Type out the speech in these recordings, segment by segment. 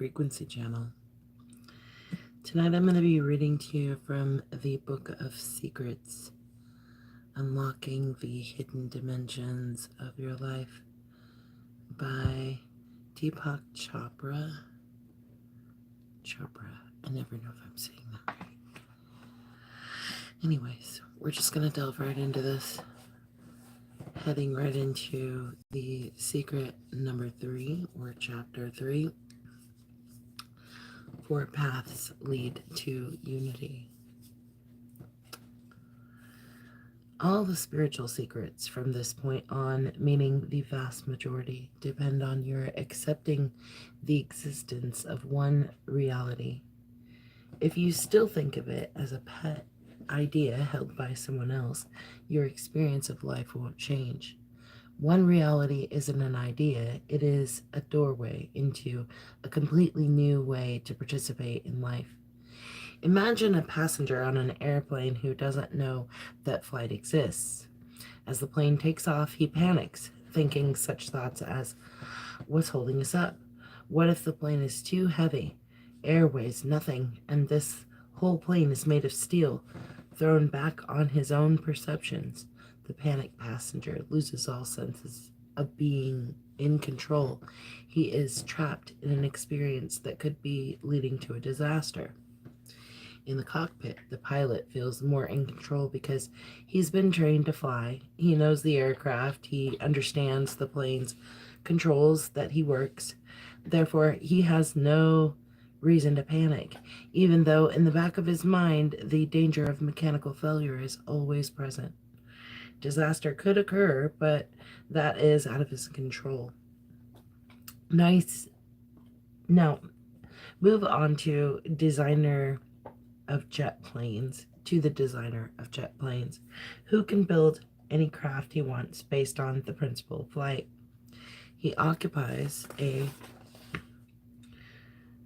frequency channel. Tonight I'm going to be reading to you from the Book of Secrets, Unlocking the Hidden Dimensions of Your Life by Deepak Chopra. I never know if I'm saying that right. Anyways, we're just going to delve right into this, heading right into the secret number 3, or chapter 3. 4 paths lead to unity. All the spiritual secrets from this point on, meaning the vast majority, depend on your accepting the existence of one reality. If you still think of it as a pet idea held by someone else, your experience of life won't change. One reality isn't an idea, it is a doorway into a completely new way to participate in life. Imagine a passenger on an airplane who doesn't know that flight exists. As the plane takes off, he panics, thinking such thoughts as, what's holding us up? What if the plane is too heavy? Air weighs nothing, and this whole plane is made of steel. Thrown back on his own perceptions, the panicked passenger loses all senses of being in control. He is trapped in an experience that could be leading to a disaster. In the cockpit, the pilot feels more in control because he's been trained to fly. He knows the aircraft. He understands the plane's controls that he works. Therefore, he has no reason to panic, even though in the back of his mind, the danger of mechanical failure is always present. Disaster could occur, but that is out of his control. Nice. Now, move on to the designer of jet planes, who can build any craft he wants based on the principle of flight. He occupies a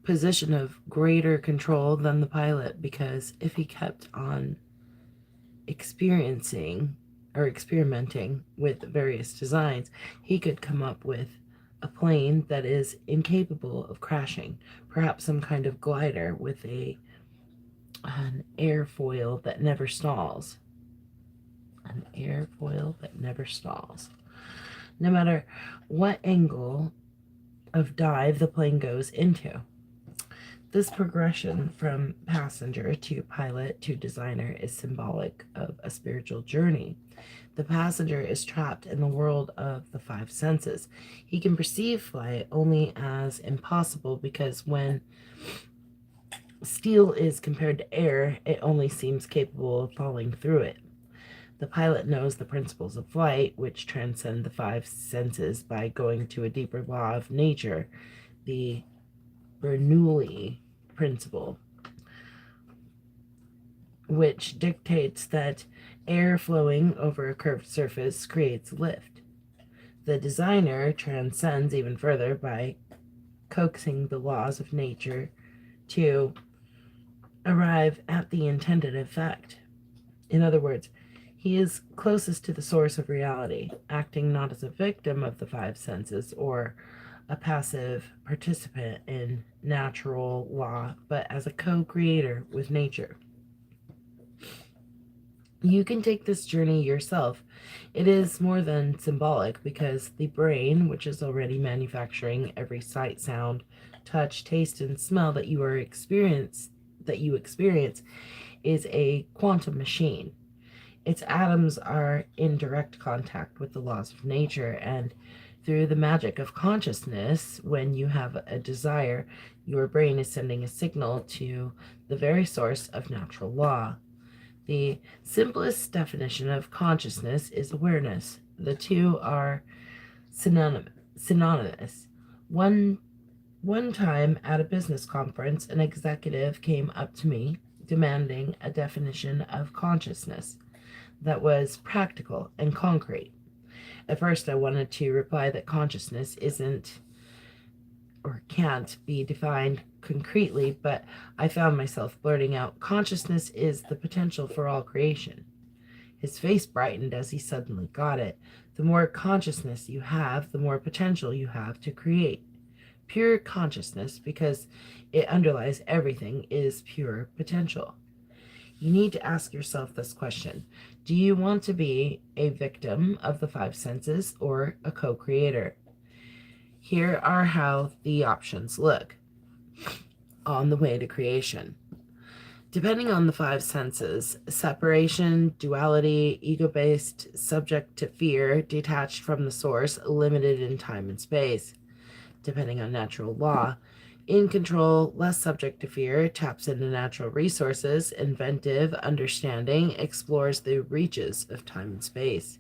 position of greater control than the pilot, because if he kept on experimenting with various designs, he could come up with a plane that is incapable of crashing, perhaps some kind of glider with an airfoil that never stalls. No matter what angle of dive the plane goes into. This progression from passenger to pilot to designer is symbolic of a spiritual journey. The passenger is trapped in the world of the 5 senses. He can perceive flight only as impossible because when steel is compared to air, it only seems capable of falling through it. The pilot knows the principles of flight, which transcend the 5 senses by going to a deeper law of nature, the Bernoulli principle, which dictates that air flowing over a curved surface creates lift. The designer transcends even further by coaxing the laws of nature to arrive at the intended effect. In other words, he is closest to the source of reality, acting not as a victim of the 5 senses or a passive participant in natural law, but as a co-creator with nature. You can take this journey yourself. It is more than symbolic because the brain, which is already manufacturing every sight, sound, touch, taste, and smell that you experience, is a quantum machine. Its atoms are in direct contact with the laws of nature, and through the magic of consciousness, when you have a desire, your brain is sending a signal to the very source of natural law. The simplest definition of consciousness is awareness. The two are synonymous. One time at a business conference, an executive came up to me demanding a definition of consciousness that was practical and concrete. At first, I wanted to reply that consciousness isn't or can't be defined concretely, but I found myself blurting out, consciousness is the potential for all creation. His face brightened as he suddenly got it. The more consciousness you have, the more potential you have to create. Pure consciousness, because it underlies everything, is pure potential. You need to ask yourself this question: do you want to be a victim of the five senses or a co creator? Here are how the options look on the way to creation. Depending on the five senses: separation, duality, ego based, subject to fear, detached from the source, limited in time and space. Depending on natural law: in control, less subject to fear, taps into natural resources, inventive, understanding, explores the reaches of time and space.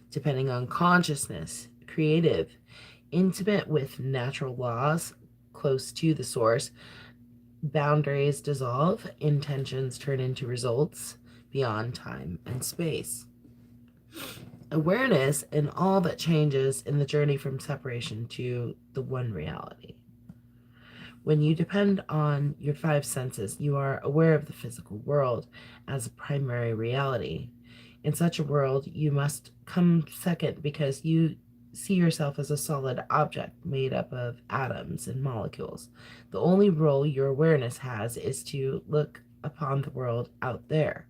Depending on consciousness: creative, intimate with natural laws, close to the source, boundaries dissolve, intentions turn into results beyond time and space. Awareness in all that changes in the journey from separation to the one reality. When you depend on your five senses, you are aware of the physical world as a primary reality. In such a world, you must come second because you see yourself as a solid object made up of atoms and molecules. The only role your awareness has is to look upon the world out there.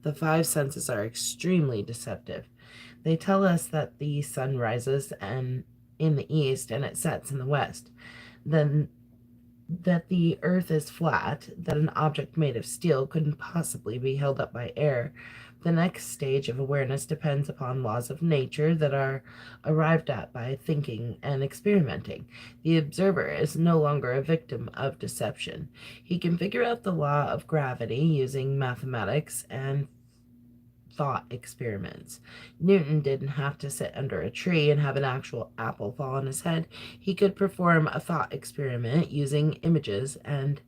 The five senses are extremely deceptive. They tell us that the sun rises and in the east and it sets in the west. Then that the earth is flat, that an object made of steel couldn't possibly be held up by air. The next stage of awareness depends upon laws of nature that are arrived at by thinking and experimenting. The observer is no longer a victim of deception. He can figure out the law of gravity using mathematics and thought experiments. Newton didn't have to sit under a tree and have an actual apple fall on his head. He could perform a thought experiment using images and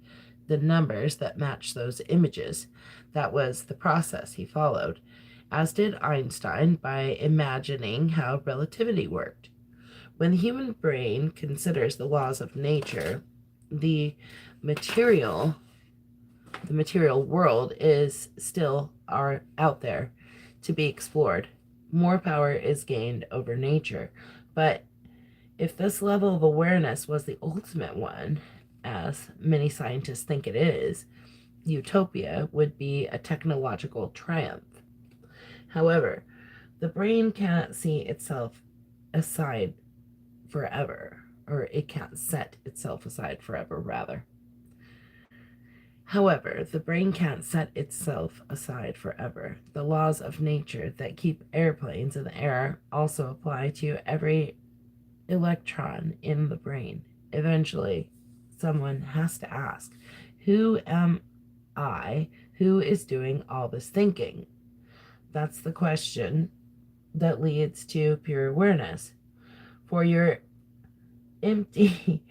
the numbers that match those images. That was the process he followed, as did Einstein by imagining how relativity worked. When the human brain considers the laws of nature, the material the material world is still out there to be explored. More power is gained over nature. But if this level of awareness was the ultimate one, as many scientists think it is, utopia would be a technological triumph. However, the brain cannot see itself aside forever, or it can't set itself aside forever, rather. However, the brain can't set itself aside forever. The laws of nature that keep airplanes in the air also apply to every electron in the brain. Eventually, someone has to ask, who am I? Who is doing all this thinking? That's the question that leads to pure awareness. For your empty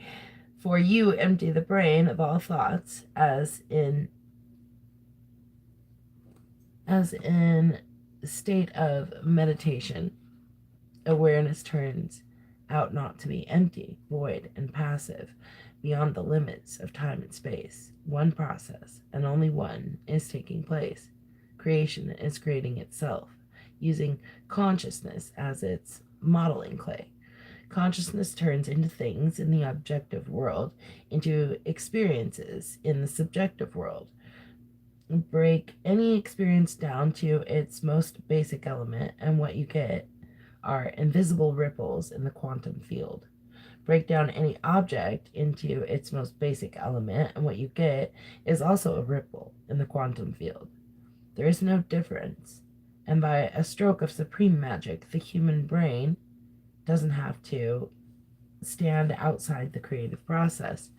For you empty the brain of all thoughts, as in state of meditation. Awareness turns out not to be empty, void, and passive, beyond the limits of time and space. One process, and only one, is taking place. Creation is creating itself, using consciousness as its modeling clay. Consciousness turns into things in the objective world, into experiences in the subjective world. Break any experience down to its most basic element, and what you get are invisible ripples in the quantum field. Break down any object into its most basic element, and what you get is also a ripple in the quantum field. There is no difference, and by a stroke of supreme magic, the human brain doesn't have to stand outside the creative process.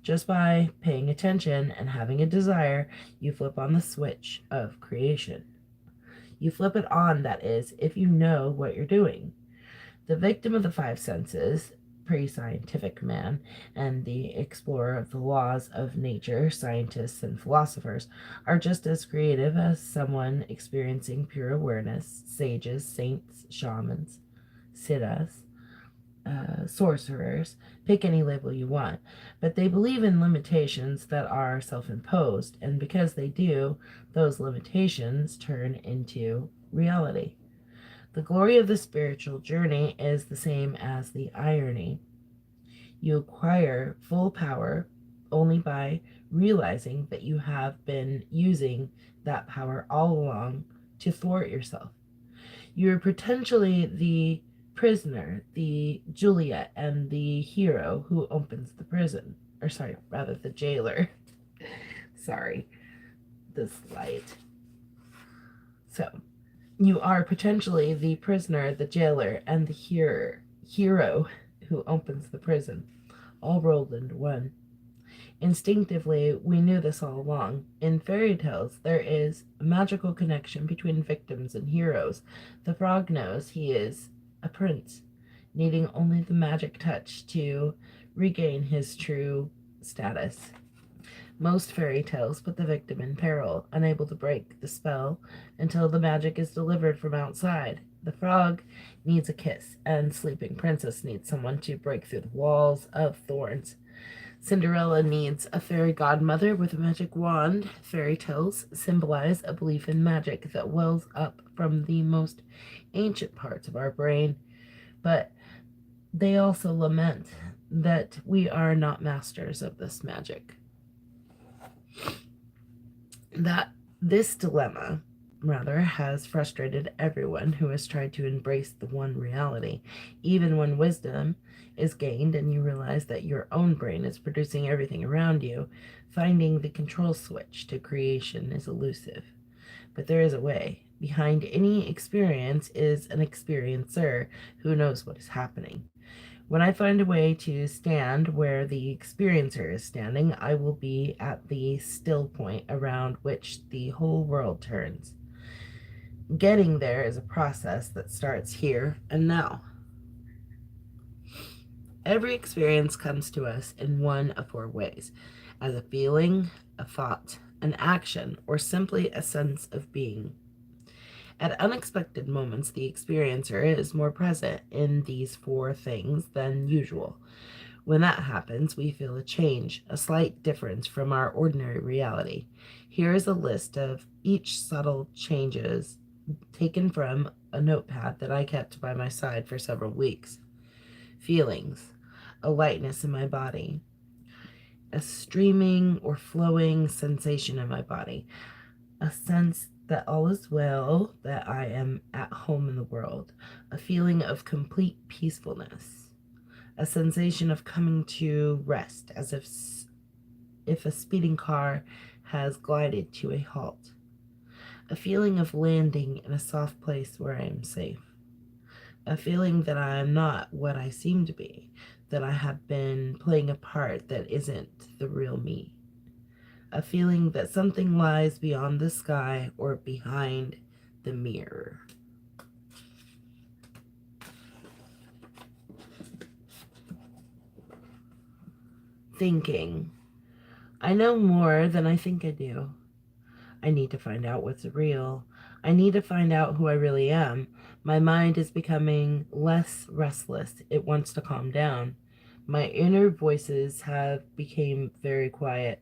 Just by paying attention and having a desire, you flip on the switch of creation. You flip it on, that is, if you know what you're doing. The victim of the five senses, pre-scientific man, and the explorer of the laws of nature, scientists and philosophers, are just as creative as someone experiencing pure awareness: sages, saints, shamans, siddhas, sorcerers, pick any label you want, but they believe in limitations that are self imposed, and because they do, those limitations turn into reality. The glory of the spiritual journey is the same as the irony. You acquire full power only by realizing that you have been using that power all along to thwart yourself. You're potentially the prisoner, the Juliet, and the hero who opens the prison. Or, sorry, rather, the jailer. Sorry, this light. So, you are potentially the prisoner, the jailer, and the hero who opens the prison, all rolled into one. Instinctively, we knew this all along. In fairy tales, there is a magical connection between victims and heroes. The frog knows he is a prince, needing only the magic touch to regain his true status. Most fairy tales put the victim in peril, unable to break the spell until the magic is delivered from outside. The frog needs a kiss, and Sleeping Princess needs someone to break through the walls of thorns. Cinderella needs a fairy godmother with a magic wand. Fairy tales symbolize a belief in magic that wells up from the most ancient parts of our brain, but they also lament that we are not masters of this magic. That this dilemma, rather, has frustrated everyone who has tried to embrace the one reality. Even when wisdom is gained and you realize that your own brain is producing everything around you, finding the control switch to creation is elusive. But there is a way. Behind any experience is an experiencer who knows what is happening. When I find a way to stand where the experiencer is standing, I will be at the still point around which the whole world turns. Getting there is a process that starts here and now. Every experience comes to us in one of four ways: as a feeling, a thought, an action, or simply a sense of being. At unexpected moments, the experiencer is more present in these four things than usual. When that happens, we feel a change, a slight difference from our ordinary reality. Here is a list of each subtle changes taken from a notepad that I kept by my side for several weeks. Feelings: a lightness in my body, a streaming or flowing sensation in my body, a sense that all is well, that I am at home in the world, a feeling of complete peacefulness, a sensation of coming to rest, as if a speeding car has glided to a halt, a feeling of landing in a soft place where I am safe, a feeling that I am not what I seem to be, that I have been playing a part that isn't the real me, a feeling that something lies beyond the sky or behind the mirror. Thinking: I know more than I think I do. I need to find out what's real. I need to find out who I really am. My mind is becoming less restless. It wants to calm down. My inner voices have become very quiet.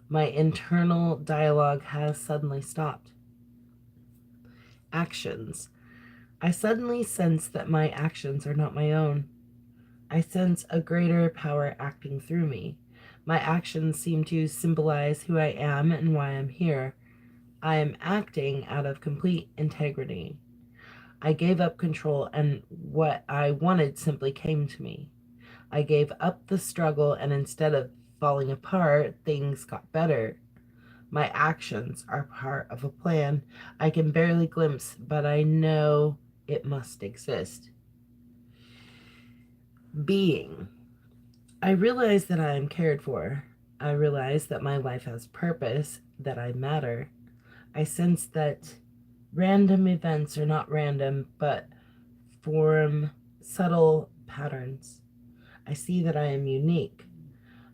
My internal dialogue has suddenly stopped. Actions: I suddenly sense that my actions are not my own. I sense a greater power acting through me. My actions seem to symbolize who I am and why I'm here. I am acting out of complete integrity. I gave up control, and what I wanted simply came to me. I gave up the struggle, and instead of falling apart, things got better. My actions are part of a plan I can barely glimpse, but I know it must exist. Being: I realize that I am cared for. I realize that my life has purpose, that I matter. I sense that random events are not random, but form subtle patterns. I see that I am unique.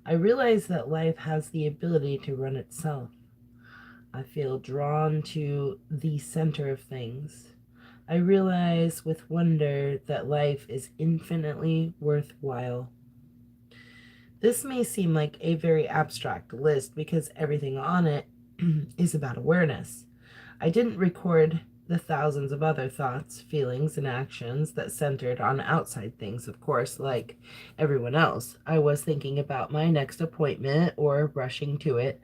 I realize that life has the ability to run itself. I feel drawn to the center of things. I realize with wonder that life is infinitely worthwhile. This may seem like a very abstract list because everything on it is about awareness. I didn't record the thousands of other thoughts, feelings, and actions that centered on outside things, of course, like everyone else. I was thinking about my next appointment or rushing to it,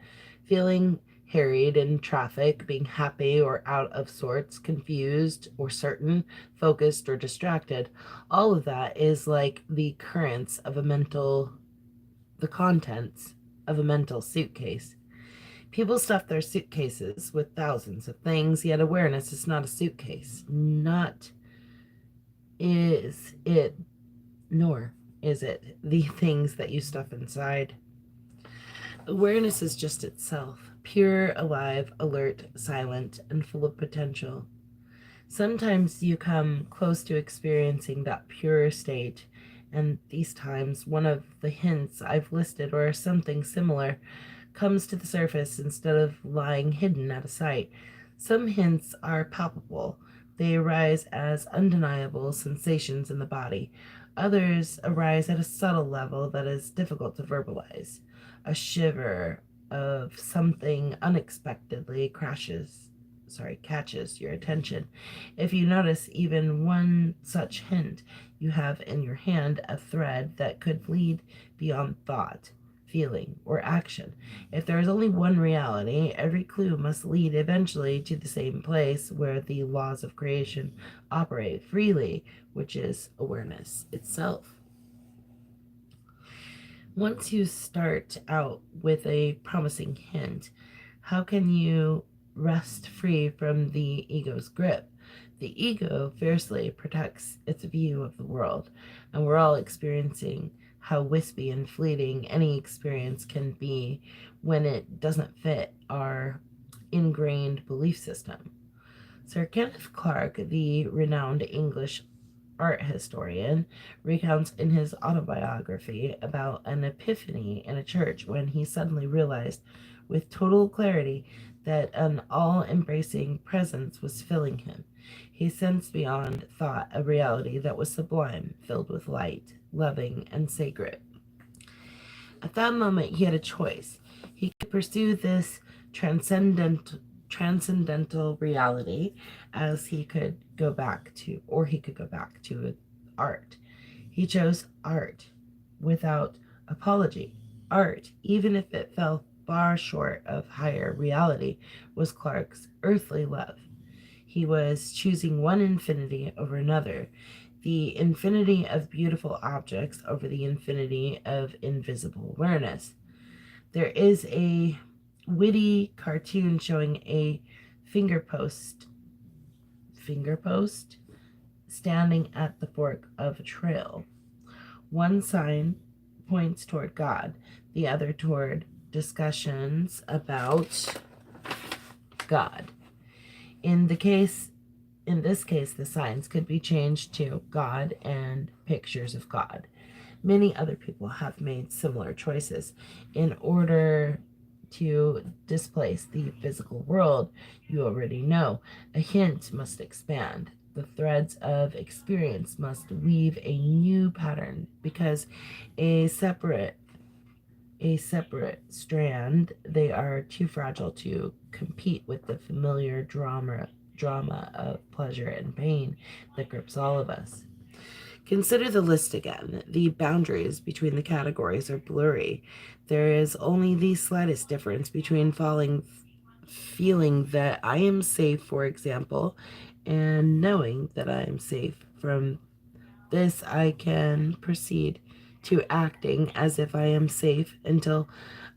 feeling harried in traffic, being happy or out of sorts, confused or certain, focused or distracted. All of that is like the contents of a mental suitcase. People stuff their suitcases with thousands of things, yet awareness is not a suitcase. Not is it, nor is it the things that you stuff inside. Awareness is just itself, pure, alive, alert, silent, and full of potential. Sometimes you come close to experiencing that pure state, and these times one of the hints I've listed or something similar comes to the surface instead of lying hidden out of sight. Some hints are palpable. They arise as undeniable sensations in the body. Others arise at a subtle level that is difficult to verbalize. A shiver of something unexpectedly catches your attention. If you notice even one such hint, you have in your hand a thread that could lead beyond thought, feeling, or action. If there is only one reality, every clue must lead eventually to the same place where the laws of creation operate freely, which is awareness itself. Once you start out with a promising hint, how can you rest free from the ego's grip? The ego fiercely protects its view of the world, and we're all experiencing how wispy and fleeting any experience can be when it doesn't fit our ingrained belief system. Sir Kenneth Clark, the renowned English art historian, recounts in his autobiography about an epiphany in a church when he suddenly realized with total clarity that an all-embracing presence was filling him. He sensed beyond thought a reality that was sublime, filled with light, loving, and sacred. At that moment, he had a choice. He could pursue this transcendental reality as he could go back to, or he could go back to art. He chose art without apology. Art, even if it fell far short of higher reality, was Clark's earthly love. He was choosing one infinity over another, the infinity of beautiful objects over the infinity of invisible awareness. There is a witty cartoon showing a finger post standing at the fork of a trail. One sign points toward God, the other toward discussions about God. In this case, the signs could be changed to God and pictures of God. Many other people have made similar choices. In order to displace the physical world, you already know, a hint must expand. The threads of experience must weave a new pattern because a separate strand, they are too fragile to compete with the familiar drama of pleasure and pain that grips all of us. Consider the list again. The boundaries between the categories are blurry. There is only the slightest difference between feeling that I am safe, for example, and knowing that I am safe. From this, I can proceed to acting as if I am safe until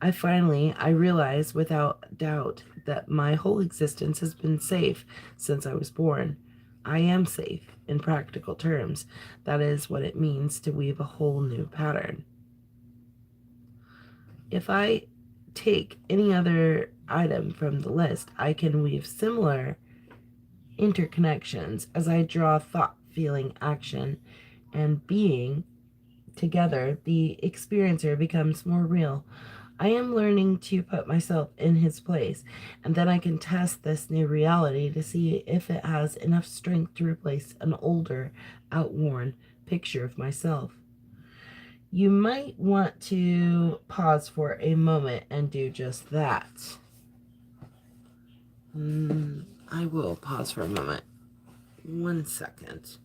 I realize without doubt that my whole existence has been safe since I was born. I am safe in practical terms. That is what it means to weave a whole new pattern. If I take any other item from the list, I can weave similar interconnections as I draw thought, feeling, action, and being together. The experiencer becomes more real. I am learning to put myself in his place, and then I can test this new reality to see if it has enough strength to replace an older, outworn picture of myself. You might want to pause for a moment and do just that. I will pause for a moment. 1 second.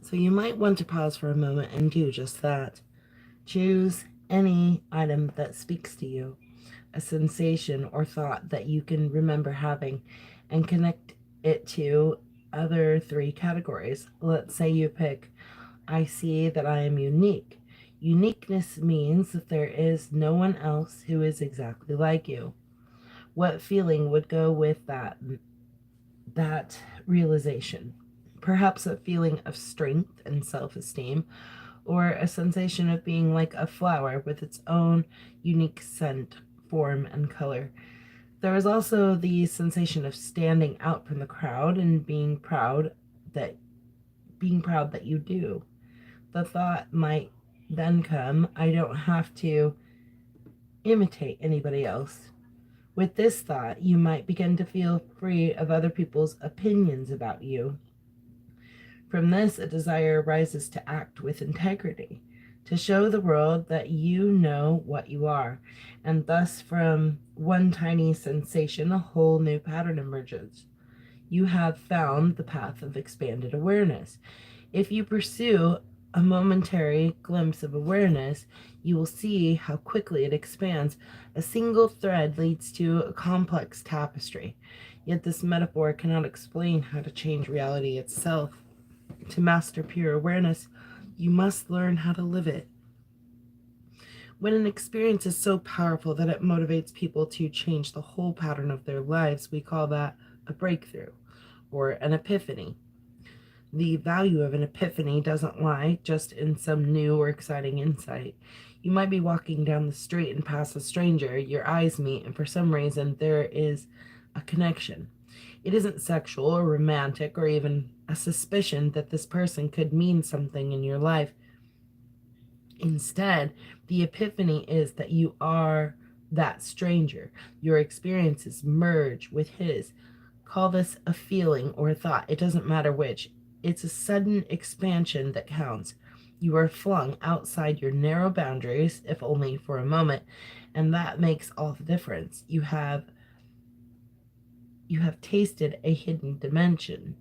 So you might want to pause for a moment and do just that. Choose any item that speaks to you, a sensation or thought that you can remember having, and connect it to other 3 categories. Let's say you pick, I see that I am unique. Uniqueness means that there is no one else who is exactly like you. What feeling would go with that realization? Perhaps a feeling of strength and self-esteem, or a sensation of being like a flower with its own unique scent, form, and color. There is also the sensation of standing out from the crowd and that being proud that you do. The thought might then come, I don't have to imitate anybody else. With this thought, you might begin to feel free of other people's opinions about you. From this, a desire arises to act with integrity, to show the world that you know what you are, and thus from one tiny sensation, a whole new pattern emerges. You have found the path of expanded awareness. If you pursue a momentary glimpse of awareness, you will see how quickly it expands. A single thread leads to a complex tapestry. Yet this metaphor cannot explain how to change reality itself. To master pure awareness, you must learn how to live it. When an experience is so powerful that it motivates people to change the whole pattern of their lives, we call that a breakthrough or an epiphany. The value of an epiphany doesn't lie just in some new or exciting insight. You might be walking down the street and pass a stranger, your eyes meet, and for some reason there is a connection. It isn't sexual or romantic or even a suspicion that this person could mean something in your life. Instead, the epiphany is that you are that stranger. Your experiences merge with his. Call this a feeling or a thought. It doesn't matter which. It's a sudden expansion that counts. You are flung outside your narrow boundaries, if only for a moment, and that makes all the difference. You have tasted a hidden dimension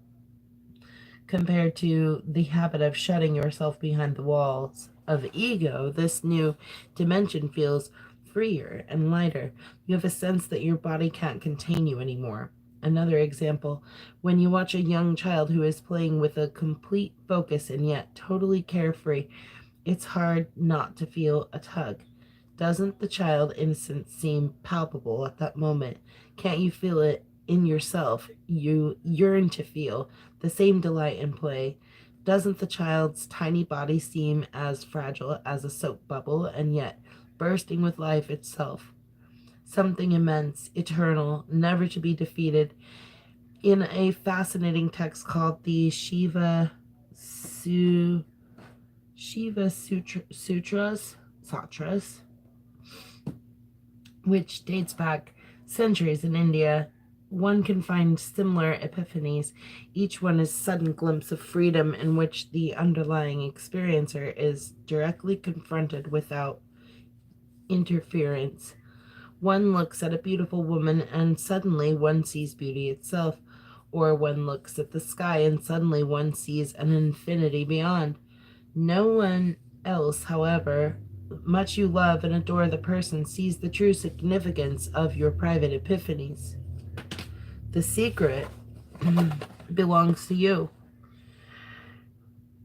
compared to the habit of shutting yourself behind the walls of ego. This new dimension feels freer and lighter. You have a sense that your body can't contain you anymore. Another example, when you watch a young child who is playing with a complete focus and yet totally carefree, it's hard not to feel a tug. Doesn't the child innocence seem palpable at that moment? Can't you feel it in yourself? You yearn to feel the same delight in play. Doesn't the child's tiny body seem as fragile as a soap bubble and yet bursting with life itself? Something immense, eternal, never to be defeated. In a fascinating text called the Sutras, which dates back centuries in India, one can find similar epiphanies. Each one is a sudden glimpse of freedom in which the underlying experiencer is directly confronted without interference. One looks at a beautiful woman and suddenly one sees beauty itself, or one looks at the sky and suddenly one sees an infinity beyond. No one else, however much you love and adore the person, sees the true significance of your private epiphanies. The secret belongs to you.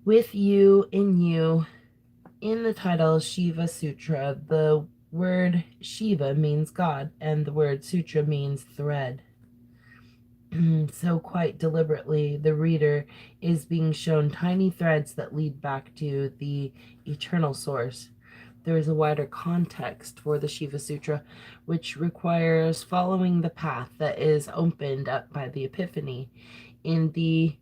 With you, in you. In the title Shiva Sutra, the word Shiva means God, and the word Sutra means thread. So quite deliberately, the reader is being shown tiny threads that lead back to the eternal source. There is a wider context for the Shiva Sutra, which requires following the path that is opened up by the Epiphany. In the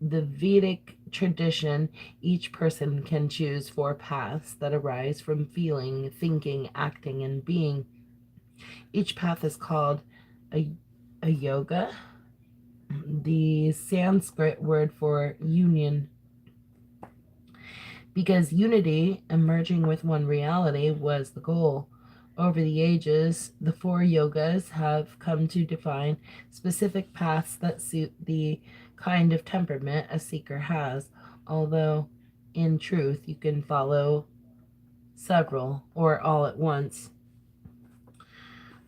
Vedic tradition, each person can choose 4 paths that arise from feeling, thinking, acting, and being. Each path is called a yoga, the Sanskrit word for union, because unity, emerging with one reality, was the goal. Over the ages, the 4 yogas have come to define specific paths that suit the kind of temperament a seeker has, although in truth you can follow several or all at once.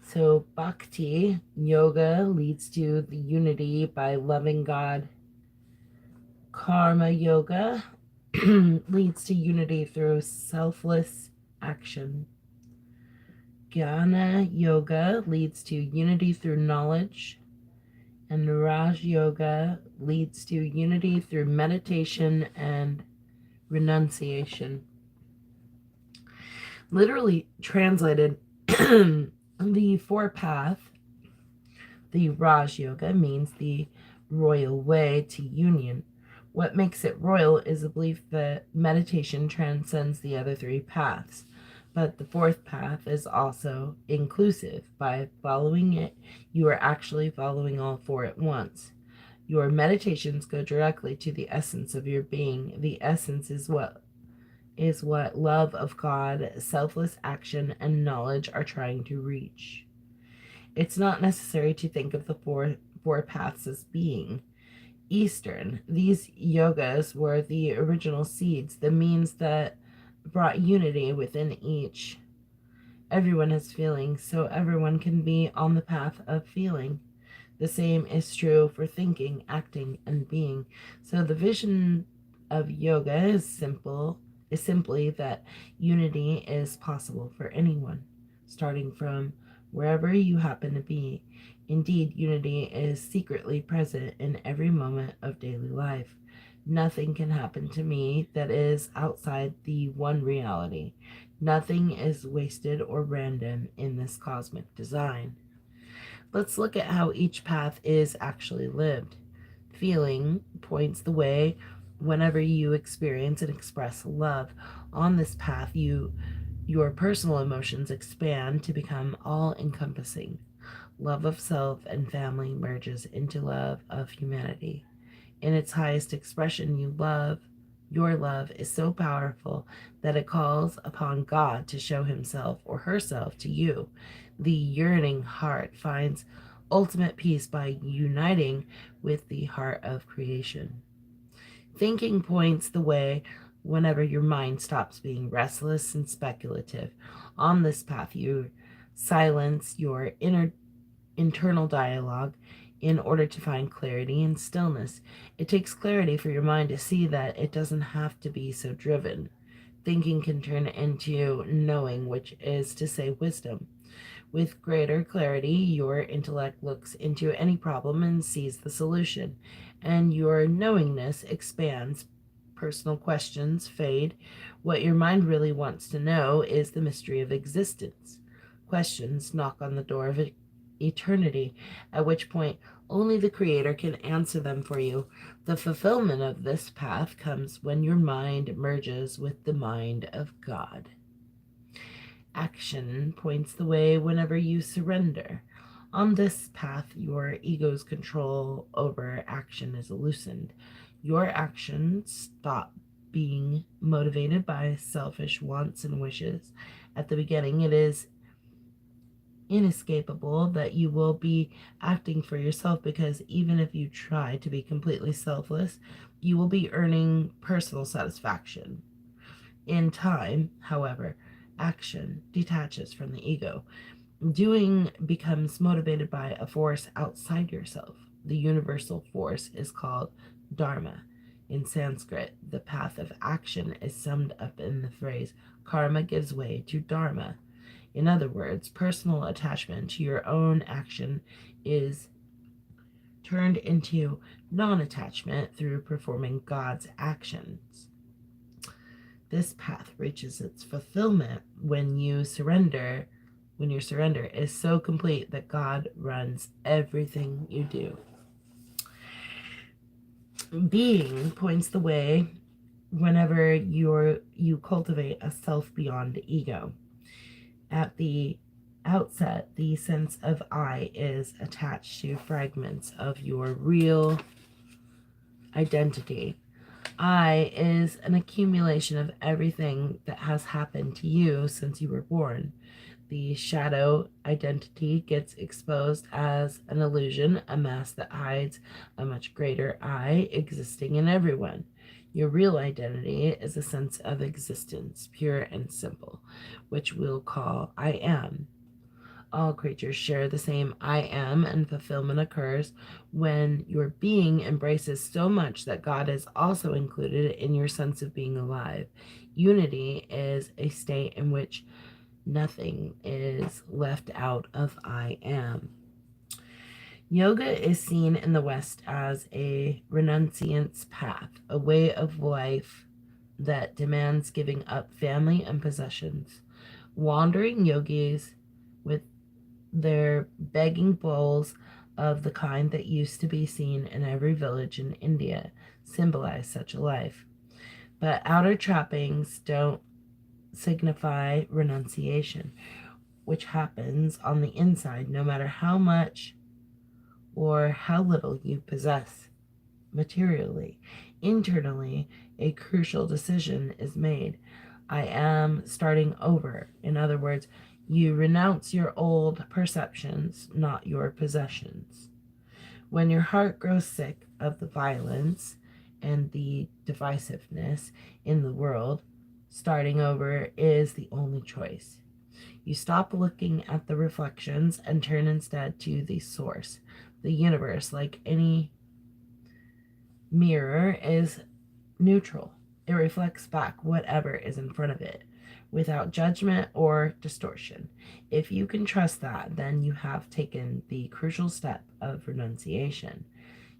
So bhakti yoga leads to the unity by loving God. Karma yoga leads to unity through selfless action. Jnana yoga leads to unity through knowledge. And Raj yoga leads to unity through meditation and renunciation. Literally translated, the 4 path, the Raj yoga, means the royal way to union. What makes it royal is a belief that meditation transcends the other 3 paths. But the 4th path is also inclusive. By following it, you are actually following all 4 at once. Your meditations go directly to the essence of your being. The essence is what love of God, selfless action, and knowledge are trying to reach. It's not necessary to think of the four paths as being Eastern. These yogas were the original seeds, the means that brought unity within each. Everyone has feelings, so everyone can be on the path of feeling. The same is true for thinking, acting, and being. So the vision of yoga is simply that unity is possible for anyone, starting from wherever you happen to be. Indeed, unity is secretly present in every moment of daily life. Nothing can happen to me that is outside the one reality. Nothing is wasted or random in this cosmic design. Let's look at how each path is actually lived. Feeling points the way whenever you experience and express love. On this path, your personal emotions expand to become all-encompassing. Love of self and family merges into love of humanity. In its highest expression, your love is so powerful that it calls upon God to show himself or herself to you. The yearning heart finds ultimate peace by uniting with the heart of creation. Thinking points the way whenever your mind stops being restless and speculative. On this path, you silence your internal dialogue in order to find clarity and stillness. It takes clarity for your mind to see that it doesn't have to be so driven. Thinking can turn into knowing, which is to say wisdom. With greater clarity, your intellect looks into any problem and sees the solution, and your knowingness expands. Personal questions fade. What your mind really wants to know is the mystery of existence. Questions knock on the door of eternity, at which point only the Creator can answer them for you. The fulfillment of this path comes when your mind merges with the mind of God. Action points the way whenever you surrender. On this path, your ego's control over action is loosened. Your actions stop being motivated by selfish wants and wishes. At the beginning, it is inescapable that you will be acting for yourself, because even if you try to be completely selfless, you will be earning personal satisfaction. In time, however, action detaches from the ego. Doing becomes motivated by a force outside yourself. The universal force is called Dharma. In Sanskrit, the path of action is summed up in the phrase, karma gives way to Dharma. In other words, personal attachment to your own action is turned into non-attachment through performing God's actions. This path reaches its fulfillment when your surrender is so complete that God runs everything you do. Being points the way whenever you cultivate a self beyond ego. At the outset, the sense of I is attached to fragments of your real identity. I is an accumulation of everything that has happened to you since you were born. The shadow identity gets exposed as an illusion, a mask that hides a much greater I existing in everyone. Your real identity is a sense of existence, pure and simple, which we'll call I am. All creatures share the same I am, and fulfillment occurs when your being embraces so much that God is also included in your sense of being alive. Unity is a state in which nothing is left out of I am. Yoga is seen in the West as a renunciance path, a way of life that demands giving up family and possessions. Wandering yogis with their begging bowls of the kind that used to be seen in every village in India symbolize such a life. But outer trappings don't signify renunciation, which happens on the inside no matter how much or how little you possess materially. Internally, a crucial decision is made. I am starting over. In other words, you renounce your old perceptions, not your possessions. When your heart grows sick of the violence and the divisiveness in the world, starting over is the only choice. You stop looking at the reflections and turn instead to the source. The universe, like any mirror, is neutral. It reflects back whatever is in front of it without judgment or distortion. If you can trust that, then you have taken the crucial step of renunciation.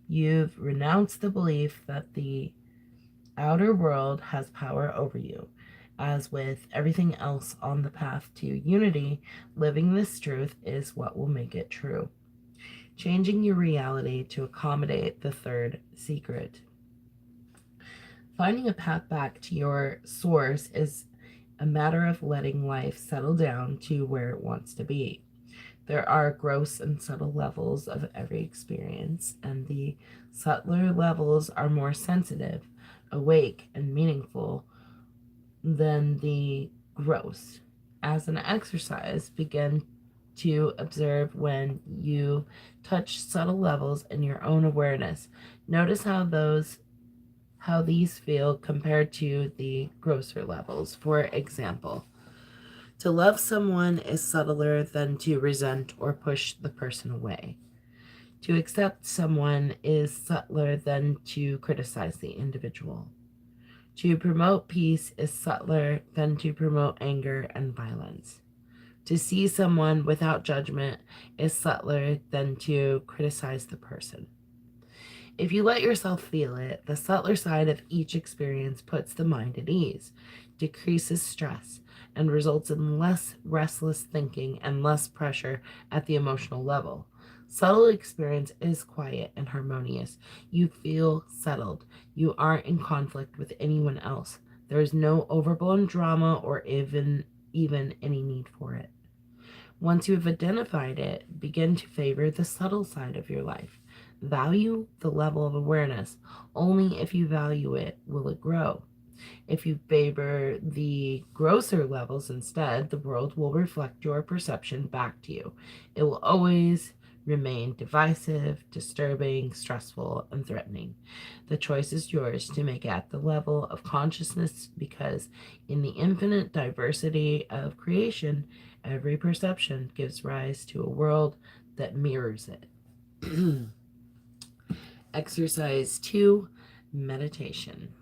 You've renounced the belief that the outer world has power over you. As with everything else on the path to unity, living this truth is what will make it true. Changing your reality to accommodate the third secret. Finding a path back to your source is a matter of letting life settle down to where it wants to be. There are gross and subtle levels of every experience, and the subtler levels are more sensitive, awake, and meaningful than the gross. As an exercise, begin to observe when you touch subtle levels in your own awareness. Notice how these feel compared to the grosser levels. For example, to love someone is subtler than to resent or push the person away. To accept someone is subtler than to criticize the individual. To promote peace is subtler than to promote anger and violence. To see someone without judgment is subtler than to criticize the person. If you let yourself feel it, the subtler side of each experience puts the mind at ease, decreases stress, and results in less restless thinking and less pressure at the emotional level. Subtle experience is quiet and harmonious. You feel settled. You aren't in conflict with anyone else. There is no overblown drama or even any need for it. Once you have identified it, begin to favor the subtle side of your life. Value the level of awareness. Only if you value it will it grow. If you favor the grosser levels instead, the world will reflect your perception back to you. It will always remain divisive, disturbing, stressful, and threatening. The choice is yours to make at the level of consciousness, because in the infinite diversity of creation, every perception gives rise to a world that mirrors it. Exercise 2, meditation.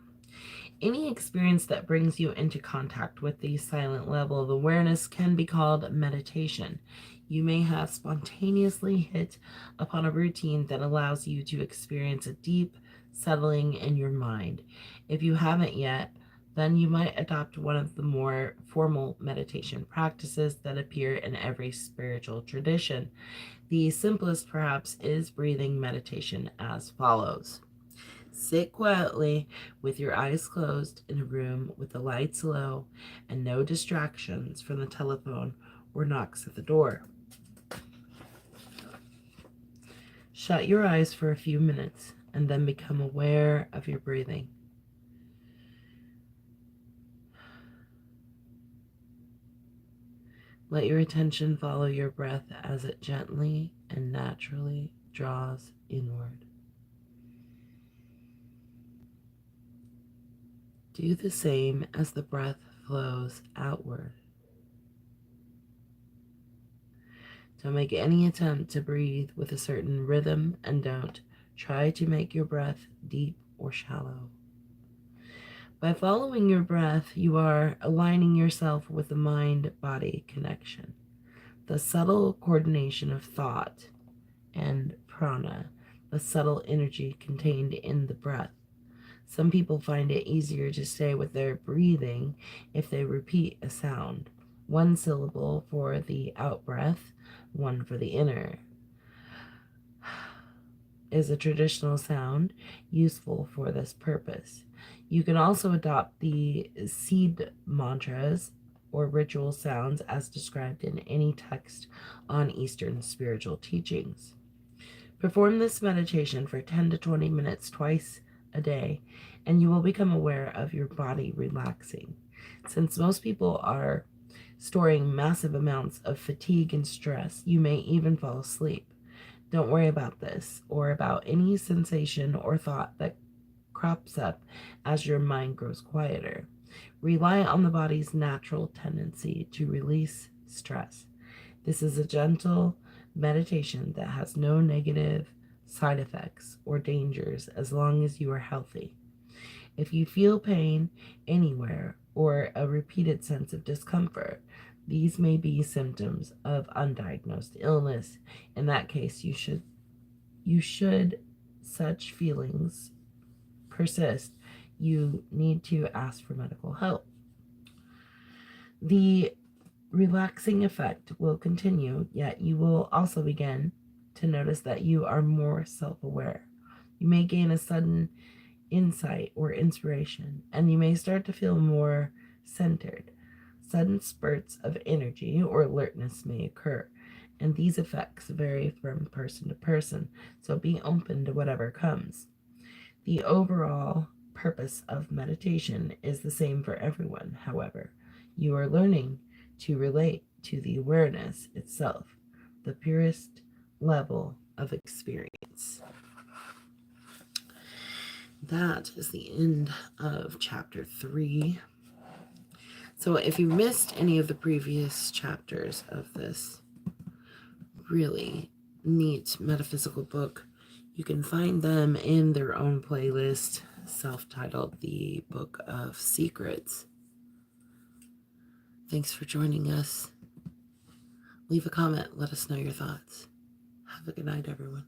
Any experience that brings you into contact with the silent level of awareness can be called meditation. You may have spontaneously hit upon a routine that allows you to experience a deep settling in your mind. If you haven't yet, then you might adopt one of the more formal meditation practices that appear in every spiritual tradition. The simplest, perhaps, is breathing meditation as follows. Sit quietly with your eyes closed in a room with the lights low and no distractions from the telephone or knocks at the door. Shut your eyes for a few minutes and then become aware of your breathing. Let your attention follow your breath as it gently and naturally draws inward. Do the same as the breath flows outward. Don't make any attempt to breathe with a certain rhythm, and don't try to make your breath deep or shallow. By following your breath, you are aligning yourself with the mind-body connection, the subtle coordination of thought and prana, the subtle energy contained in the breath. Some people find it easier to stay with their breathing if they repeat a sound, one syllable for the out-breath, one for the inner. Is a traditional sound useful for this purpose. You can also adopt the seed mantras or ritual sounds as described in any text on Eastern spiritual teachings. Perform this meditation for 10 to 20 minutes twice a day, and you will become aware of your body relaxing. Since most people are storing massive amounts of fatigue and stress, you may even fall asleep. Don't worry about this or about any sensation or thought that crops up as your mind grows quieter. Rely on the body's natural tendency to release stress. This is a gentle meditation that has no negative side effects or dangers as long as you are healthy. If you feel pain anywhere or a repeated sense of discomfort, these may be symptoms of undiagnosed illness. In that case, you should such feelings persist, you need to ask for medical help. The relaxing effect will continue, yet you will also begin to notice that you are more self-aware. You may gain a sudden insight or inspiration, and you may start to feel more centered. Sudden spurts of energy or alertness may occur, and these effects vary from person to person, so be open to whatever comes. The overall purpose of meditation is the same for everyone, however. You are learning to relate to the awareness itself, the purest level of experience. That is the end of chapter 3. So if you missed any of the previous chapters of this really neat metaphysical book, you can find them in their own playlist, self-titled The Book of Secrets. Thanks for joining us. Leave a comment. Let us know your thoughts. Have a good night, everyone.